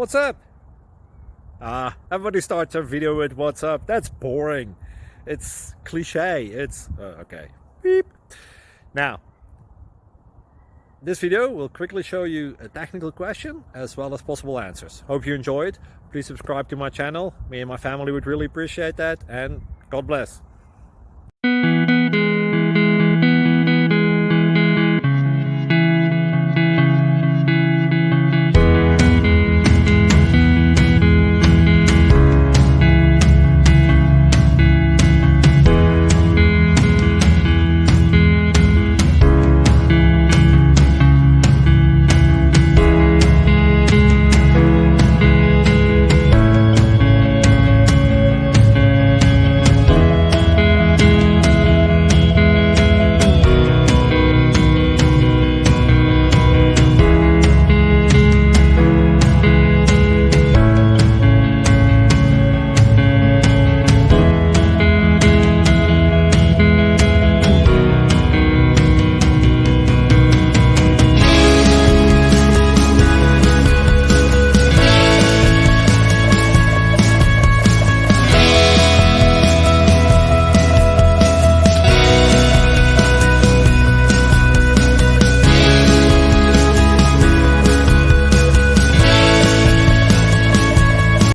What's up? Everybody starts a video with what's up. That's boring. It's cliche. It's okay. Beep. Now, this video will quickly show you a technical question as well as possible answers. Hope you enjoyed. Please subscribe to my channel. Me and my family would really appreciate that, and God bless.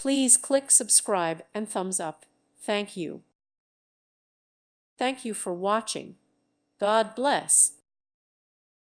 Please click subscribe and thumbs up. Thank you. Thank you for watching. God bless.